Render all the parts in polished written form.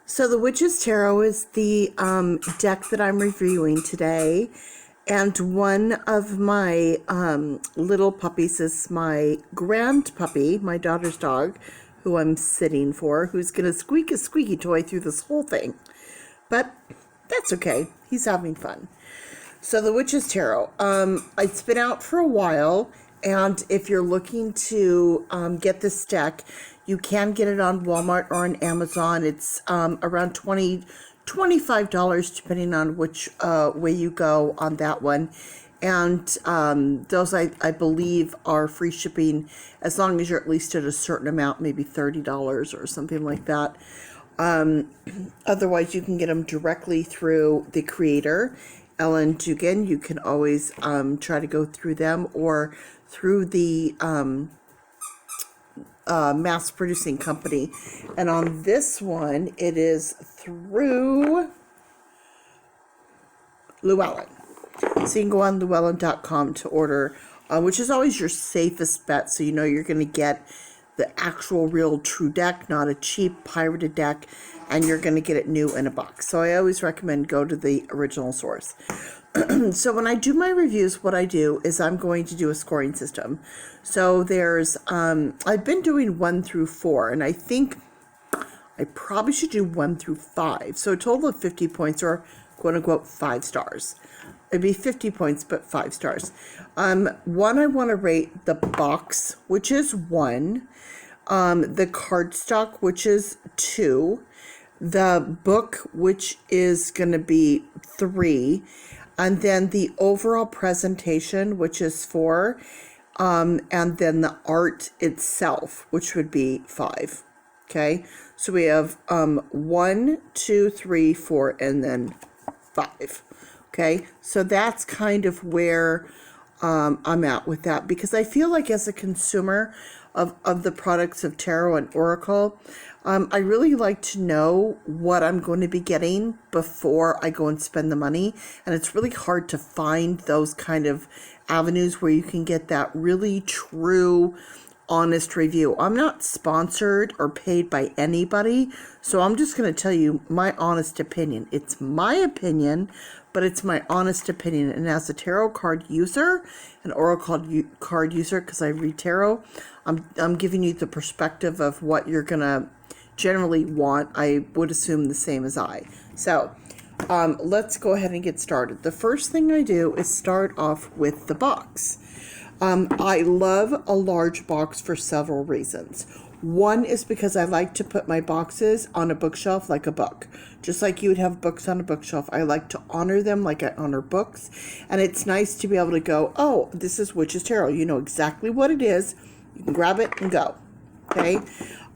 So the Witch's Tarot is the deck that I'm reviewing today. And one of my little puppies is my grand puppy, my daughter's dog, who I'm sitting for, who's going to squeak a squeaky toy through this whole thing. But that's okay. He's having fun. So the Witch's Tarot. It's been out for a while. And if you're looking to get this deck, you can get it on Walmart or on Amazon. It's around $25 depending on which way you go on that one. And those, I believe, are free shipping as long as you're at least at a certain amount, maybe $30 or something like that. Otherwise, you can get them directly through the creator, Ellen Dugan. You can always try to go through them or through the mass producing company. And on this one, it is through Llewellyn. So you can go on Llewellyn.com to order, which is always your safest bet. So you know you're going to get the actual real true deck, not a cheap pirated deck, and you're going to get it new in a box. So I always recommend go to the original source. So when I do my reviews, what I do is I'm going to do a scoring system. So there's, I've been doing 1 through 4, and I think I probably should do 1 through 5. So a total of 50 points, or quote unquote 5 stars. It'd be 50 points, but 5 stars. One, I want to rate the box, which is 1. The cardstock, which is 2. The book, which is going to be 3. And then the overall presentation, which is 4. And then the art itself, which would be 5. Okay. So we have 1, 2, 3, 4, and then 5. Okay. So that's kind of where I'm at with that, because I feel like as a consumer of the products of Tarot and Oracle, I really like to know what I'm going to be getting before I go and spend the money. And it's really hard to find those kind of avenues where you can get that really true, honest review. I'm not sponsored or paid by anybody, so I'm just going to tell you my honest opinion. It's my opinion, but it's my honest opinion. And as a tarot card user, an oracle card user, because I read tarot, I'm giving you the perspective of what you're going to generally want. I would assume the same as I. So let's go ahead and get started. The first thing I do is start off with the box. I love a large box for several reasons. One is because I like to put my boxes on a bookshelf like a book. Just like you would have books on a bookshelf, I like to honor them like I honor books. And it's nice to be able to go, oh, this is Witch's Tarot. You know exactly what it is. You can grab it and go. Okay.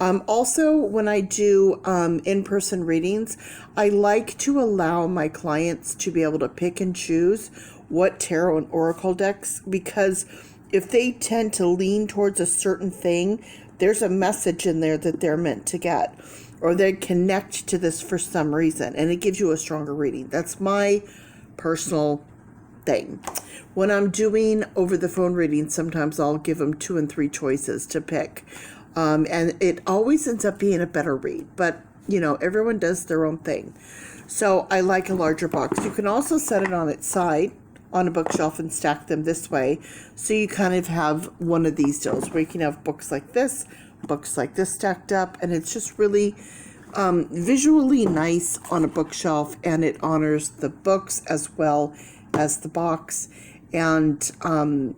Also, when I do in-person readings, I like to allow my clients to be able to pick and choose what tarot and oracle decks, because if they tend to lean towards a certain thing, there's a message in there that they're meant to get, or they connect to this for some reason, and it gives you a stronger reading. That's my personal thing. When I'm doing over the phone readings, sometimes I'll give them 2 and 3 choices to pick. And it always ends up being a better read, but you know, everyone does their own thing. So I like a larger box. You can also set it on its side on a bookshelf and stack them this way. So you kind of have one of these deals where you can have books like this stacked up, and it's just really visually nice on a bookshelf, and it honors the books as well as the box. And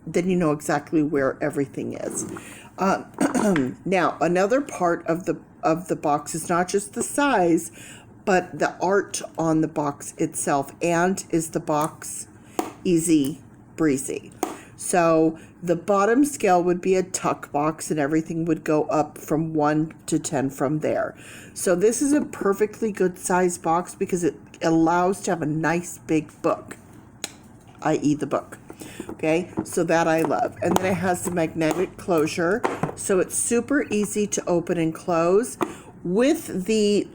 then you know exactly where everything is. Now, another part of the box is not just the size, but the art on the box itself. And is the box easy breezy? So the bottom scale would be a tuck box, and everything would go up from 1 to 10 from there. So this is a perfectly good size box because it allows to have a nice big book, i.e. the book. Okay, so that I love. And then it has the magnetic closure, so it's super easy to open and close. With the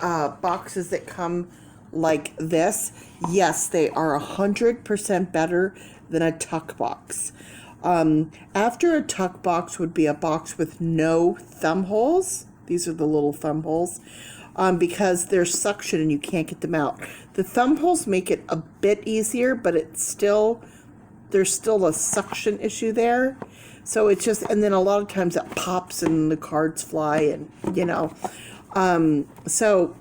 boxes that come like this, yes, they are 100% better than a tuck box. After a tuck box would be a box with no thumb holes. These are the little thumb holes. Because there's suction and you can't get them out. The thumb holes make it a bit easier, but there's still a suction issue there. So it's just, and then a lot of times it pops and the cards fly, and so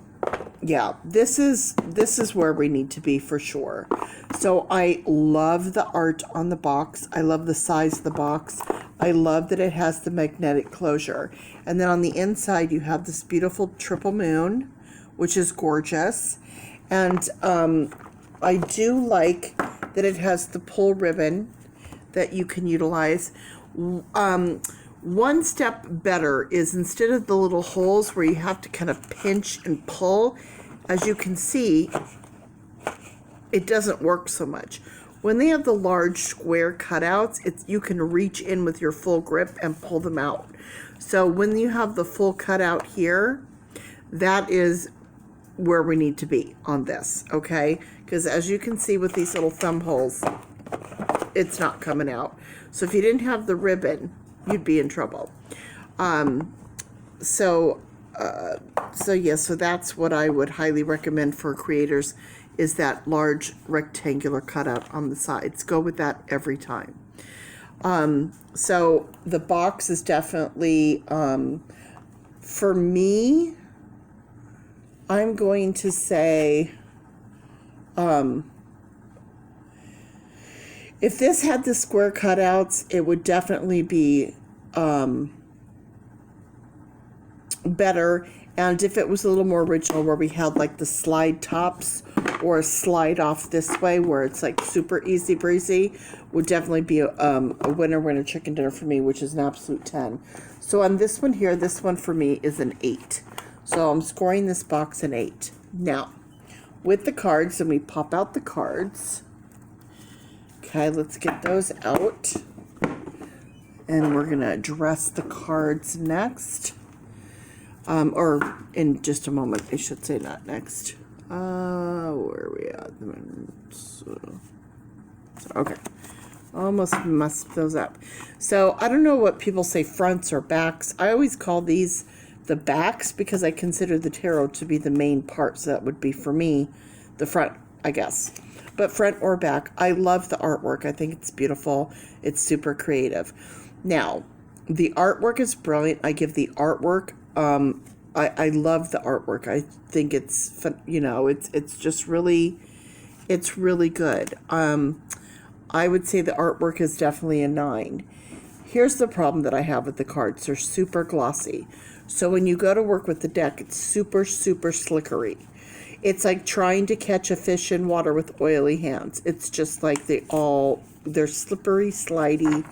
yeah, this is where we need to be for sure. So I love the art on the box. I love the size of the box. I love that it has the magnetic closure. And then on the inside, you have this beautiful triple moon, which is gorgeous. And I do like that it has the pull ribbon that you can utilize. One step better is, instead of the little holes where you have to kind of pinch and pull, as you can see, it doesn't work so much. When they have the large square cutouts, you can reach in with your full grip and pull them out. So when you have the full cutout here, that is where we need to be on this, okay? Because as you can see with these little thumb holes, it's not coming out. So if you didn't have the ribbon, you'd be in trouble. So that's what I would highly recommend for creators, is that large rectangular cutout on the sides. Go with that every time. So the box is definitely, for me, I'm going to say, if this had the square cutouts, it would definitely be better. And if it was a little more original, where we had like the slide tops or a slide off this way, where it's like super easy breezy, would definitely be a winner chicken dinner for me, which is an absolute 10. So on this one here, this one for me is an 8. So I'm scoring this box an 8. Now, with the cards, and we pop out the cards. Okay, let's get those out. And we're going to address the cards next. Or in just a moment, I should say, not next. Where are we at? Okay. Almost messed those up. So I don't know what people say, fronts or backs. I always call these the backs because I consider the tarot to be the main part. So that would be, for me, the front, I guess. But front or back, I love the artwork. I think it's beautiful. It's super creative. Now, the artwork is brilliant. I give the artwork, I love the artwork. I think it's fun, it's just really, it's really good. I would say the artwork is definitely a 9. Here's the problem that I have with the cards. They're super glossy. So when you go to work with the deck, it's super, super slickery. It's like trying to catch a fish in water with oily hands. It's just like they're slippery, slidey.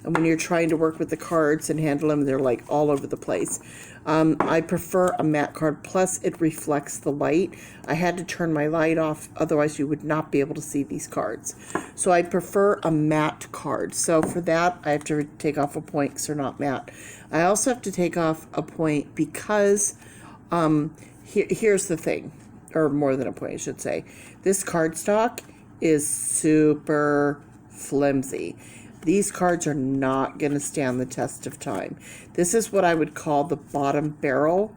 And when you're trying to work with the cards and handle them, they're like all over the place. I prefer a matte card. Plus, it reflects the light. I had to turn my light off, otherwise you would not be able to see these cards. So I prefer a matte card. So for that, I have to take off a point because they're not matte. I also have to take off a point because here's the thing, or more than a point, I should say. This cardstock is super flimsy. These cards are not going to stand the test of time. This is what I would call the bottom barrel,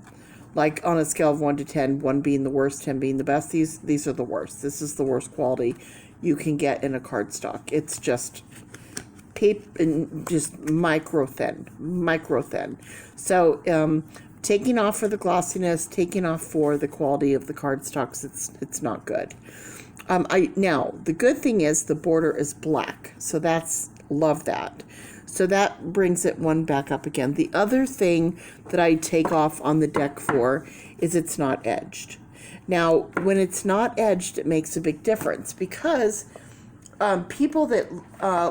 like on a scale of 1 to 10, 1 being the worst, 10 being the best. These are the worst. This is the worst quality you can get in a cardstock. It's just just micro thin. So taking off for the glossiness, taking off for the quality of the cardstocks, it's not good. Now the good thing is the border is black, so love that. So that brings it one back up again. The other thing that I take off on the deck for is it's not edged. Now, when it's not edged, it makes a big difference because people that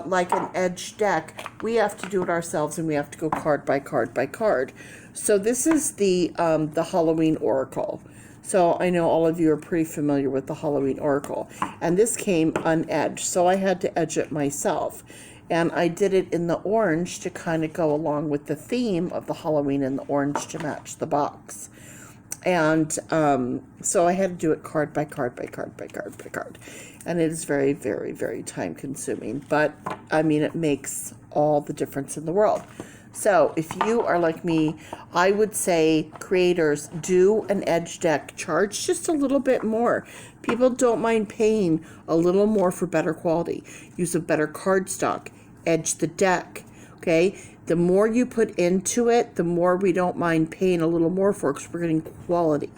like an edged deck, we have to do it ourselves and we have to go card by card by card. So this is the Halloween Oracle. So I know all of you are pretty familiar with the Halloween Oracle. And this came unedged, so I had to edge it myself. And I did it in the orange to kind of go along with the theme of the Halloween and the orange to match the box. And so I had to do it card by card by card by card by card. And it is very, very, very time consuming. But, I mean, it makes all the difference in the world. So if you are like me, I would say creators, do an edge deck. Charge just a little bit more. People don't mind paying a little more for better quality. Use a better cardstock. Edge the deck. Okay? The more you put into it, the more we don't mind paying a little more for it because we're getting quality.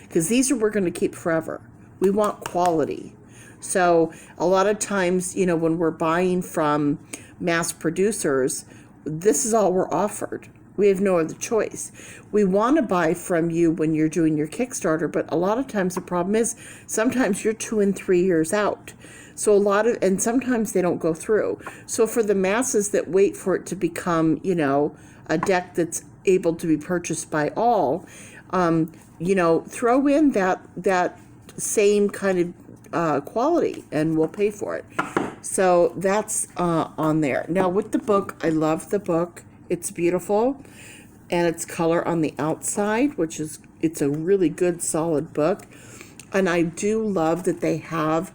Because these are we're going to keep forever. We want quality. So a lot of times, you know, when we're buying from mass producers, this is all we're offered. We have no other choice. We want to buy from you when you're doing your Kickstarter, but a lot of times the problem is sometimes you're 2 and 3 years out. So and sometimes they don't go through. So for the masses that wait for it to become, you know, a deck that's able to be purchased by all, you know, throw in that same kind of quality and we'll pay for it. So that's on there. Now with the book, I love the book. It's beautiful and it's color on the outside, which is, it's a really good solid book. And I do love that they have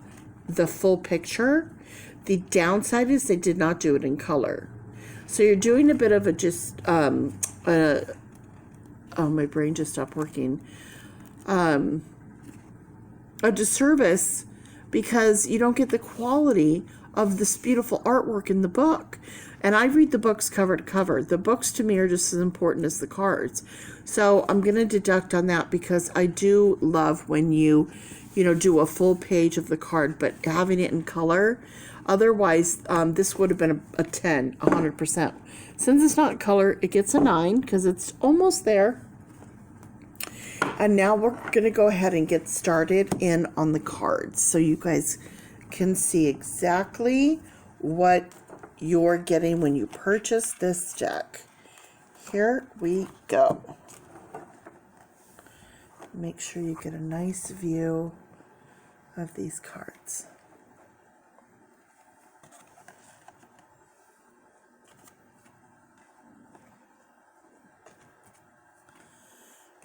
the full picture. The downside is they did not do it in color. So you're doing a bit of a oh, my brain just stopped working. A disservice because you don't get the quality of this beautiful artwork in the book. And I read the books cover to cover. The books to me are just as important as the cards. So I'm going to deduct on that because I do love when you know, do a full page of the card, but having it in color. Otherwise, this would have been a 10, 100%. Since it's not color, it gets a 9 because it's almost there. And now we're going to go ahead and get started in on the cards so you guys can see exactly what you're getting when you purchase this deck. Here we go. Make sure you get a nice view of these cards.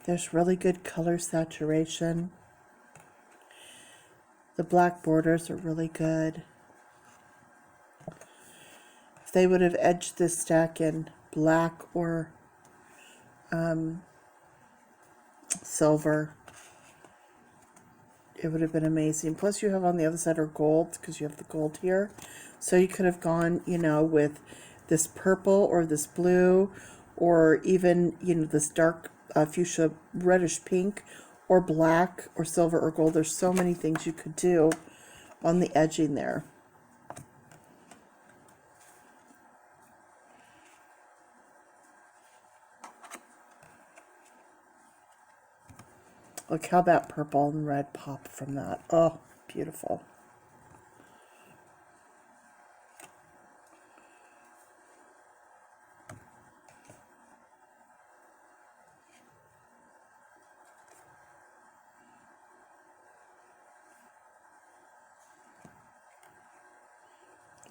There's really good color saturation. The black borders are really good. If they would have edged this deck in black or silver, it would have been amazing. Plus you have on the other side are gold because you have the gold here. So you could have gone, you know, with this purple or this blue or even, you know, this dark fuchsia reddish pink or black or silver or gold. There's so many things you could do on the edging there. Look how that purple and red pop from that. Oh, beautiful.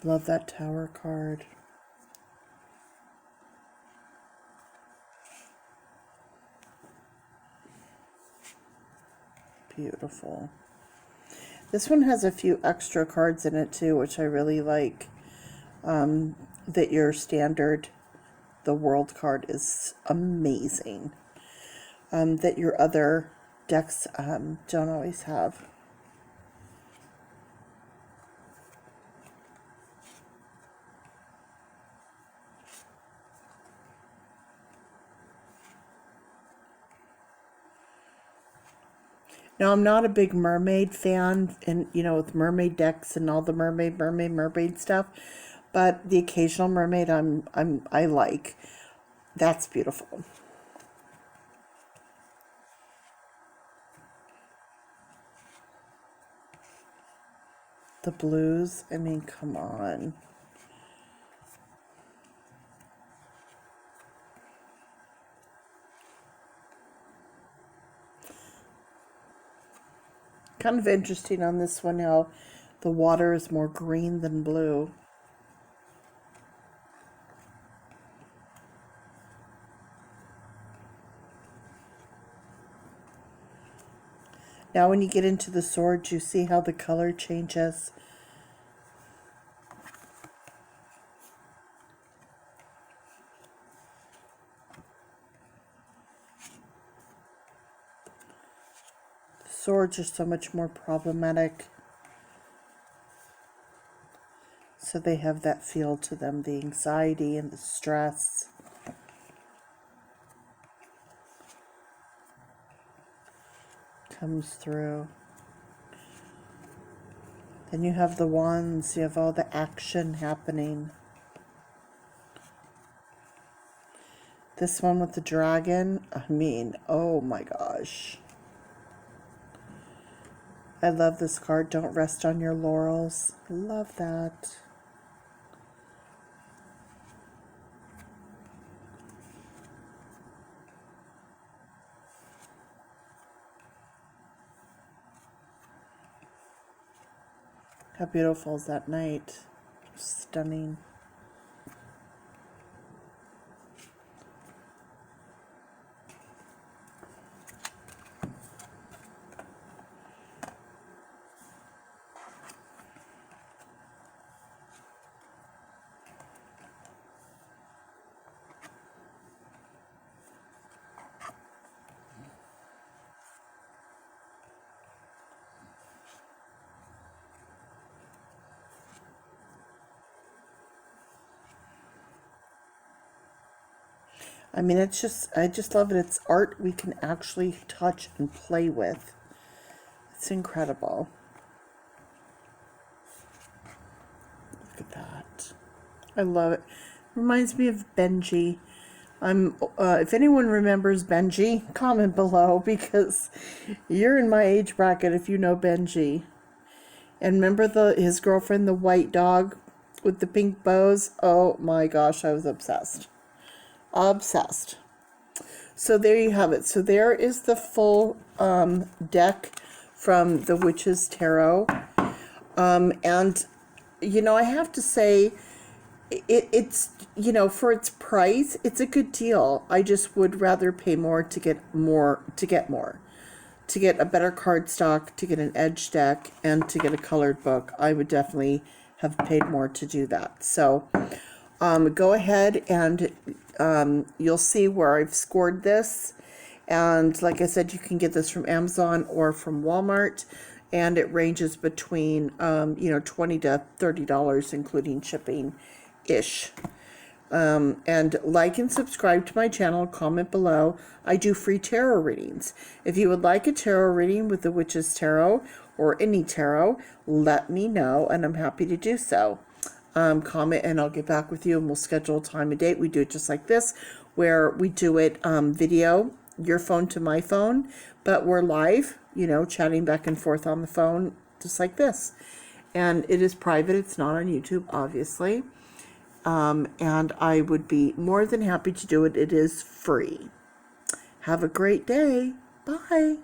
Love that tower card. Beautiful. This one has a few extra cards in it too, which I really like. That your standard, the world card is amazing. That your other decks don't always have. Now, I'm not a big mermaid fan, and you know, with mermaid decks and all the mermaid stuff, but the occasional mermaid I like. That's beautiful. The blues, I mean, come on. Kind of interesting on this one how the water is more green than blue. Now when you get into the swords, you see how the color changes. Swords are so much more problematic. So they have that feel to them, the anxiety and the stress. Comes through. Then you have the Wands, you have all the action happening. This one with the dragon, I mean, oh my gosh. I love this card, don't rest on your laurels. I love that. How beautiful is that night? Stunning. I mean, I just love it. It's art we can actually touch and play with. It's incredible. Look at that. I love it. Reminds me of Benji. If anyone remembers Benji, comment below, because you're in my age bracket if you know Benji. And remember his girlfriend, the white dog with the pink bows? Oh my gosh, I was obsessed. Obsessed. So there you have it. So there is the full deck from the Witch's Tarot. And, you know, I have to say, it's, you know, for its price, it's a good deal. I just would rather pay more to get more, to get a better cardstock, to get an edge deck, and to get a colored book. I would definitely have paid more to do that. So go ahead and you'll see where I've scored this. And like I said, you can get this from Amazon or from Walmart. And it ranges between, you know, $20 to $30, including shipping-ish. And like and subscribe to my channel, comment below. I do free tarot readings. If you would like a tarot reading with the Witch's Tarot or any tarot, let me know, and I'm happy to do so. Comment and I'll get back with you, and we'll schedule a time and date. We do it just like this, where we do it video, your phone to my phone, but we're live, you know, chatting back and forth on the phone, just like this. And it is private. It's not on YouTube, obviously. And I would be more than happy to do it. It is free. Have a great day. Bye.